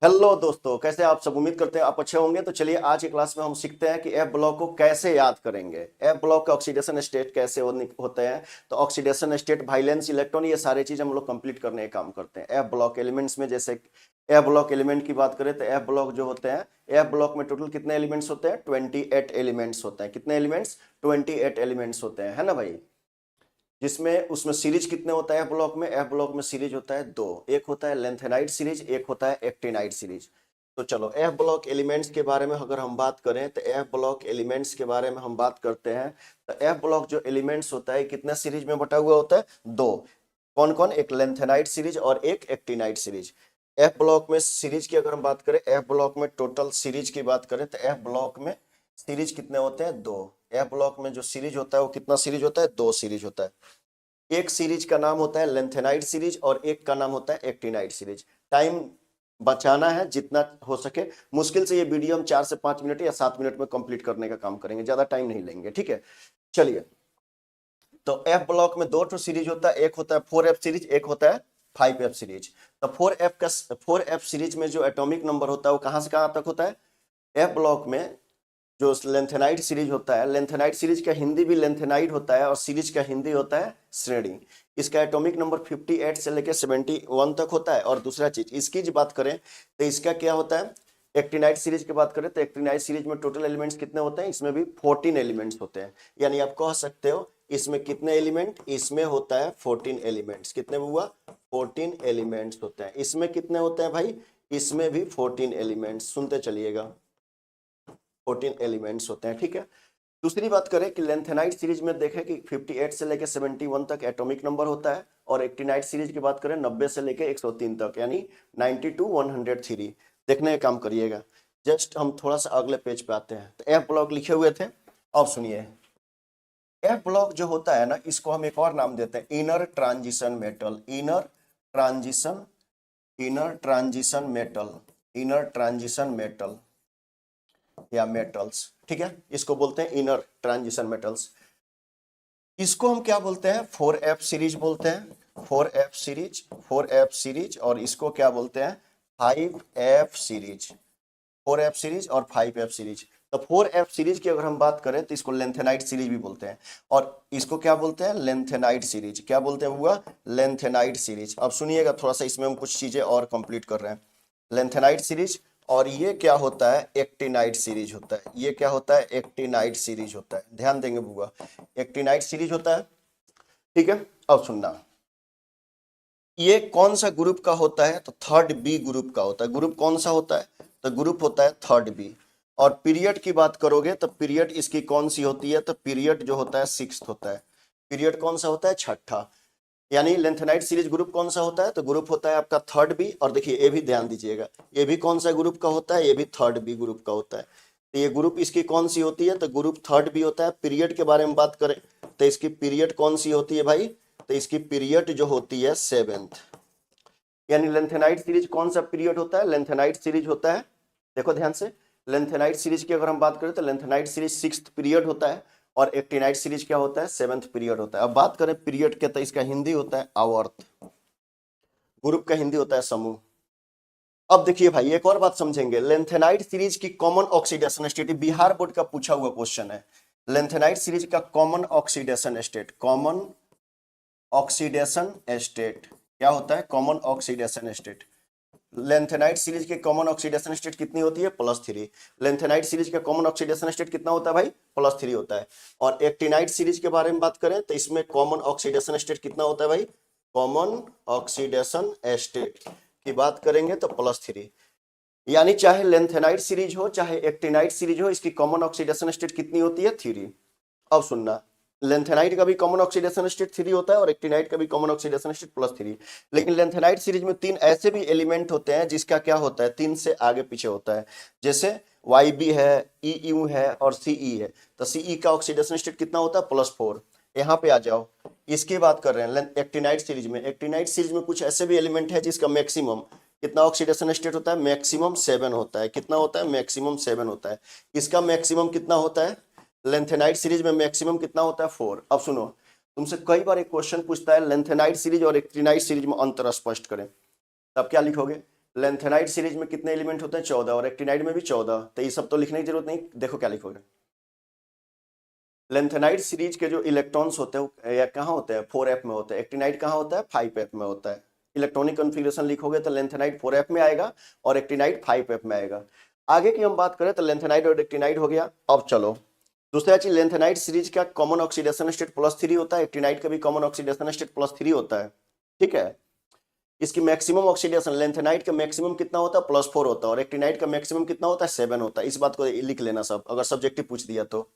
Hello दोस्तों, कैसे आप सब। उम्मीद करते हैं आप अच्छे होंगे। तो चलिए आज की क्लास में हम सीखते हैं कि एफ ब्लॉक को कैसे याद करेंगे। एफ ब्लॉक का ऑक्सीडेशन स्टेट कैसे होते हैं। तो ऑक्सीडेशन स्टेट, वाइलेंस, इलेक्ट्रॉन, ये सारी चीज हम लोग कंप्लीट करने का काम करते हैं एफ ब्लॉक एलिमेंट्स में। जैसे एफ ब्लॉक एलिमेंट की बात करें तो एफ ब्लॉक जो होते हैं, एफ ब्लॉक में टोटल कितने एलिमेंट्स होते हैं? 28 एलिमेंट्स होते हैं। कितने एलिमेंट्स? 28 एलिमेंट्स होते हैं, है ना भाई। जिसमें उसमें सीरीज कितने होता है एफ ब्लॉक में? एफ ब्लॉक में सीरीज होता है दो। एक होता है लेंथेनाइड सीरीज, एक होता है एक्टिनाइड सीरीज। तो चलो एफ ब्लॉक एलिमेंट्स के बारे में अगर हम बात करें तो एफ ब्लॉक एलिमेंट्स के बारे में हम बात करते हैं। तो एफ ब्लॉक जो एलिमेंट्स होता है कितने सीरीज में बटा हुआ होता है? दो। कौन कौन? एक लेंथेनाइड सीरीज और एक एक्टिनाइड सीरीज। एफ ब्लॉक में सीरीज की अगर हम बात करें, एफ ब्लॉक में टोटल सीरीज की बात करें तो एफ ब्लॉक में सीरीज कितने होते हैं? दो। एफ ब्लॉक में जो सीरीज होता है वो कितना सीरीज होता है? दो सीरीज होता है। एक सीरीज का नाम होता है लेंथेनाइड सीरीज और एक का नाम होता है एक्टिनाइड सीरीज। टाइम बचाना है जितना हो सके। मुश्किल से ये वीडियो हम 4 से 5 मिनट या 7 मिनट में कंप्लीट करने का काम करेंगे, ज्यादा टाइम नहीं लेंगे, ठीक है। चलिए, तो एफ ब्लॉक में दो सीरीज होता है। एक होता है 4F सीरीज, एक होता है 5F सीरीज। तो 4F सीरीज में जो एटॉमिक नंबर होता है वो कहां से कहां तक होता है? एफ ब्लॉक में जो लेंथेनाइड सीरीज होता है, लेंथेनाइड सीरीज का हिंदी भी लेंथेनाइड होता है और सीरीज का हिंदी होता है श्रेणी। इसका एटॉमिक नंबर 58 से लेकर 71 तक होता है। और दूसरा चीज इसकी जो बात करें तो इसका क्या होता है? एक्टिनाइड सीरीज की बात करें तो एक्टिनाइड सीरीज में टोटल एलिमेंट्स कितने होते हैं? इसमें भी 14 एलिमेंट्स होते हैं। यानी आप कह सकते हो इसमें कितने एलिमेंट? इसमें होता है 14 एलिमेंट्स। कितने हुआ? 14 एलिमेंट्स होते हैं। इसमें कितने होते हैं भाई? इसमें भी 14 एलिमेंट्स। सुनते चलिएगा, 14 एलिमेंट्स होते हैं, ठीक है। दूसरी बात करें कि लेंथेनाइड सीरीज में देखें कि 58 से लेकर 71 तक एटॉमिक नंबर होता है। और एक्टिनाइड सीरीज की बात करें 90 से लेकर 103 तक, यानी 90 to 103। देखने का काम करिएगा। जस्ट हम थोड़ा सा अगले पेज पे आते हैं। तो एफ ब्लॉक लिखे हुए थे, अब सुनिए। एफ ब्लॉक जो होता है ना, इसको हम एक और नाम देते हैं inner transition metal. Transition inner transition metal inner transition metal या मेटल्स, ठीक है। इसको बोलते हैं इनर ट्रांजिशन मेटल्स। इसको हम क्या बोलते हैं? 4F सीरीज बोलते हैं। 4F series, 4F series. और इसको क्या बोलते हैं? 5F series. 4F सीरीज और 5F सीरीज। तो 4F सीरीज की अगर हम बात करें तो इसको लेंथेनाइड सीरीज भी बोलते हैं। और इसको क्या बोलते हैं? Lanthanide series. क्या बोलते हैं हुआ? Lanthanide series. अब सुनिएगा थोड़ा सा, इसमें हम कुछ चीजें और कंप्लीट कर रहे हैं। Lanthanide series. और ये क्या होता है? एक्टिनाइड सीरीज होता है। ये क्या होता है? एक्टिनाइड सीरीज होता है। ध्यान देंगे बुआ, एक्टिनाइड सीरीज होता है, ठीक है। अब सुनना, ये कौन सा ग्रुप का होता है? तो थर्ड बी ग्रुप का होता है। ग्रुप कौन सा होता है? तो ग्रुप होता है थर्ड बी। और पीरियड की बात करोगे तो पीरियड इसकी कौन सी होती है? तो पीरियड जो होता है सिक्स्थ होता है। पीरियड कौन सा होता है? छठा। यानी लेंथेनाइड सीरीज ग्रुप कौन सा होता है? तो ग्रुप होता है आपका थर्ड बी। और देखिए ये भी ध्यान दीजिएगा, ये भी कौन सा ग्रुप का होता है? ये भी थर्ड बी ग्रुप का होता है। तो ये ग्रुप इसकी कौन सी होती है? तो ग्रुप थर्ड बी होता है। पीरियड के बारे में बात करें तो इसकी पीरियड कौन सी होती है भाई? तो इसकी पीरियड जो होती है सेवेंथ। यानी लेंथेनाइड सीरीज कौन सा पीरियड होता है? लेंथेनाइड सीरीज होता है, देखो ध्यान से, लेंथेनाइड सीरीज की अगर हम बात करें तो लेंथेनाइड सीरीज सिक्स्थ पीरियड होता है। और एक्टिनाइड सीरीज क्या होता है? सेवेंथ पीरियड होता है। अब बात करें पीरियड के तो इसका हिंदी होता है आवर्त। ग्रुप का हिंदी होता है समूह। अब देखिए भाई एक और बात समझेंगे, लेंथेनाइड सीरीज की common oxidation state, Bihar board का पूछा हुआ क्वेश्चन है। लेंथेनाइड सीरीज का common oxidation state, common oxidation state क्या होता है? Common oxidation state. Lanthanide series के कॉमन ऑक्सीडेशन स्टेट कितनी होती है? +3। लेंथेनाइड सीरीज का कॉमन ऑक्सीडेशन स्टेट कितना होता है भाई? +3 होता है। और एक्टिनाइड सीरीज के बारे में बात करें तो इसमें कॉमन ऑक्सीडेशन स्टेट कितना होता है भाई? कॉमन ऑक्सीडेशन स्टेट की बात करेंगे तो +3। यानी चाहे लेंथेनाइड सीरीज हो चाहे एक्टिनाइड सीरीज हो, इसकी कॉमन ऑक्सीडेशन स्टेट कितनी होती है? 3। अब सुनना, लेंथेनाइड का भी कॉमन ऑक्सीडेशन स्टेट 3 होता है और एक्टिनाइड का भी कॉमन ऑक्सीडेशन स्टेट +3। लेकिन लेंथेनाइड सीरीज में 3 ऐसे भी एलिमेंट होते हैं जिसका क्या होता है? 3 से आगे पीछे होता है। जैसे YB है, EU है और CE है। तो CE का ऑक्सीडेशन स्टेट कितना होता है? +4। यहाँ पे आ जाओ, इसकी बात कर रहे हैं एक्टिनाइड सीरीज में। एक्टिनाइड सीरीज में कुछ ऐसे भी एलिमेंट है जिसका मैक्सिमम कितना ऑक्सीडेशन स्टेट होता है? मैक्सिमम 7 होता है। कितना होता है? मैक्सिमम 7 होता है। इसका मैक्सिमम कितना होता है? लेंथेनाइड सीरीज में मैक्सिमम कितना होता है? 4। अब सुनो, तुमसे कई बार एक क्वेश्चन पूछता है लेंथेनाइड सीरीज और एक्टिनाइड सीरीज में अंतर स्पष्ट करें, तब क्या लिखोगे? लेंथेनाइड सीरीज में कितने एलिमेंट होते हैं? 14, और एक्टिनाइड में भी 14। तो ये सब तो लिखने की जरूरत नहीं, देखो क्या लिखोगे। लेंथेनाइड सीरीज के जो इलेक्ट्रॉन्स होते हैं या कहाँ होते हैं? 4f में होते हैं। एक्टिनाइड कहाँ होता है? 5f में होता है। इलेक्ट्रॉनिक कॉन्फ़िगरेशन लिखोगे तो लेंथेनाइड 4f में आएगा और एक्टिनाइड 5f में आएगा। आगे की हम बात करें तो लेंथेनाइड और एक्टिनाइड हो गया। अब चलो दूसरा चीज, लेंथेनाइड सीरीज का कॉमन ऑक्सीडेशन स्टेट +3 होता है, एक्टिनाइड का भी कॉमन ऑक्सीडेशन स्टेट +3 होता है। ठीक है, इसकी मैक्सिमम ऑक्सीडेशन, लेंथेनाइड का मैक्सिमम कितना होता है? +4 होता है, और एक्टिनाइड का मैक्सिमम कितना होता है? 7 होता है। इस बात को लिख लेना सब, अगर सब्जेक्टिव पूछ दिया तो।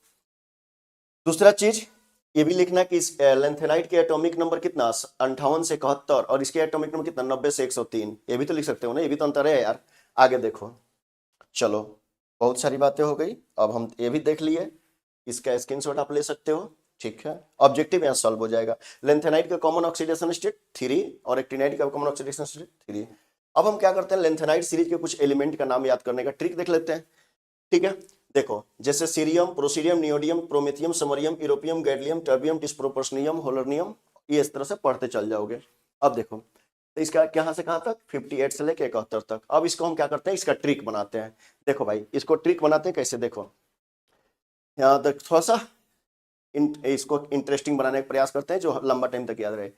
दूसरा चीज ये भी लिखना कि इस लेंथेनाइड के एटॉमिक नंबर कितना? 58 से 71, और इसके एटॉमिक नंबर कितना? 90 से 103। ये भी तो लिख सकते हो ना, ये भी तो अंतर है यार। आगे देखो, चलो बहुत सारी बातें हो गई, अब हम ये भी देख लिए, इसका स्क्रीनशॉट आप ले सकते हो। ठीक है, ऑब्जेक्टिव यहाँ सॉल्व हो जाएगा। लेंथेनाइड का कॉमन ऑक्सीडेशन स्टेट 3 और एक्टिनाइड का कॉमन ऑक्सीडेशन स्टेट 3। अब हम क्या करते हैं, लेंथेनाइड सीरीज के कुछ एलिमेंट का नाम याद करने का ट्रिक देख लेते हैं। ठीक है, देखो जैसे cerium, praseodymium, neodymium, promethium, samarium, europium, gadolinium, terbium, dysprosium, holmium, ये इस तरह से पढ़ते चल जाओगे। अब देखो तो इसका कहाँ से कहाँ तक? 58 से लेके 71 तक। अब इसको हम क्या करते हैं, इसका ट्रिक बनाते हैं। देखो भाई, इसको ट्रिक बनाते हैं कैसे, देखो यहाँ तक थोड़ा सा इसको इंटरेस्टिंग बनाने का प्रयास करते हैं जो लंबा टाइम तक याद रहे।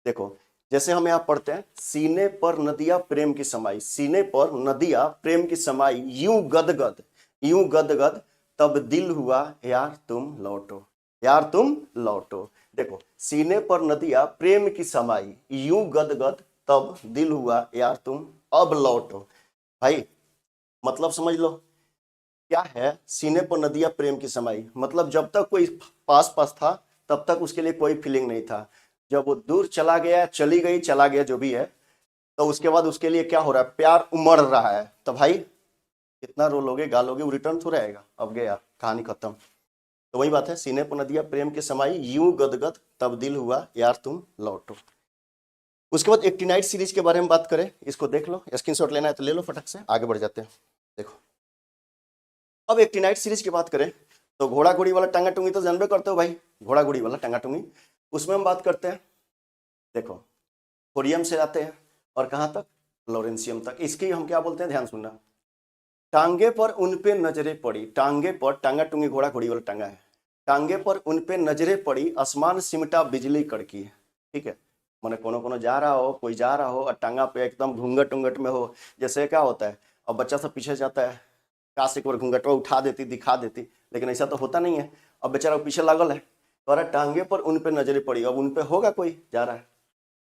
देखो जैसे हम यहाँ पढ़ते हैं, सीने पर नदिया प्रेम की समाई, सीने पर नदिया प्रेम की समाई, यूं गदगद, यूं गदगद, तब दिल हुआ यार तुम लौटो, यार तुम लौटो। देखो सीने पर नदिया प्रेम की समाई, यूं गदगद, तब दिल हुआ यार तुम अब लौटो। भाई मतलब समझ लो क्या है, सीने पर नदिया प्रेम की समाई, मतलब जब तक कोई पास पास था तब तक उसके लिए कोई फीलिंग नहीं था। जब वो दूर चला गया, चली गई, चला गया जो भी है, तो उसके बाद उसके लिए क्या हो रहा है? प्यार उमड़ रहा है। तो भाई कितना रो लोगे, गालोगे, वो रिटर्न थोड़ा आएगा। अब गया, कहानी खत्म। तो वही बात है, सीने पर नदिया प्रेम की समाई, यूं गदगद, तब दिल हुआ यार तुम लौटो। उसके बाद एक्टिनाइड सीरीज के बारे में बात करें, इसको देख लो, स्क्रीनशॉट लेना है तो ले लो, फटक से आगे बढ़ जाते हैं। देखो अब एक्टिनाइड सीरीज की बात करें तो घोड़ा घोड़ी वाला टांगा टूंगी तो जानबे करते हो भाई, घोड़ा घोड़ी वाला टांगा टूंगी, उसमें हम बात करते हैं। देखो थोरियम से आते हैं और कहाँ तक? लॉरेंसियम तक। इसकी हम क्या बोलते हैं, ध्यान सुनना। टांगे पर उन पे नजरें पड़ी, टांगे पर, टांगा टूंगी घोड़ा घोड़ी वाला टांगा है, टांगे पर उन पे नजरें पड़ी, आसमान सिमटा बिजली कड़की। ठीक है, मैंने कोनो कोनो जा रहा हो, कोई जा रहा हो और टांगा पे एकदम घूंघट उंगट में हो, जैसे क्या होता है, अब बच्चा सब पीछे जाता है, काश एक बार घूंघटवा उठा देती, दिखा देती, लेकिन ऐसा तो होता नहीं है। अब बेचारा पीछे लागल है, तो टांगे पर उन पे नजरें पड़ी, अब उन पे होगा कोई जा रहा है,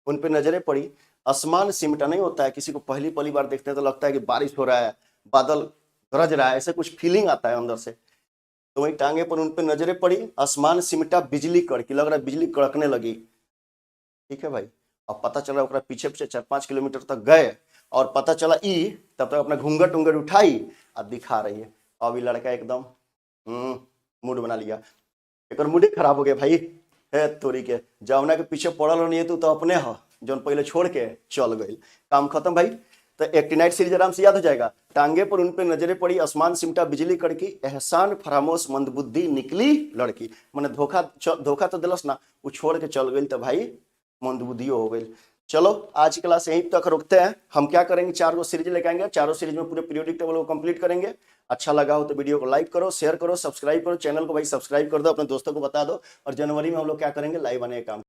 उन पे नजरें पड़ी, आसमान सिमटा नहीं होता है, किसी को पहली पहली बार देखते हैं तो लगता है कि बारिश हो रहा है, बादल गरज रहा है, ऐसे कुछ फीलिंग आता है अंदर से। तो वही टांगे पर उन पे नजरें पड़ी, आसमान सिमटा बिजली कड़की, लग रहा है बिजली कड़कने लगी। ठीक है भाई, अब पता चला ओकरा पीछे पीछे 4-5 किलोमीटर तक गए और पता चला ई तब तक अपना घूंघट उंगट उठाई और दिखा रही है। अब ये लड़का एकदम मूड बना लिया, एक मूड खराब हो गया भाई, है तोरी के जौना के पीछे पड़ल नहीं है, तू तो अपने हो जौन पहले छोड़ के चल गई, काम खत्म भाई। तो एक्टिनाइड सीरीज आराम से याद हो जाएगा। टांगे पर उन पे नजरें पड़ी, आसमान सिमटा बिजली कड़की, एहसान फरामोश मंदबुद्धि निकली लड़की। मैंने धोखा तो दिलस ना, वो छोड़ के चल गई तो भाई मंदबुद्धि हो गई। चलो आज की क्लास यहीं तक रुकते हैं। हम क्या करेंगे, 4 सीरीज लेके आएंगे, चारों सीरीज में पूरे पीरियोडिक टेबल को कंप्लीट करेंगे। अच्छा लगा हो तो वीडियो को लाइक करो, शेयर करो, सब्सक्राइब करो, चैनल को भाई सब्सक्राइब कर दो, अपने दोस्तों को बता दो। और जनवरी में हम लोग क्या करेंगे, लाइव आने का काम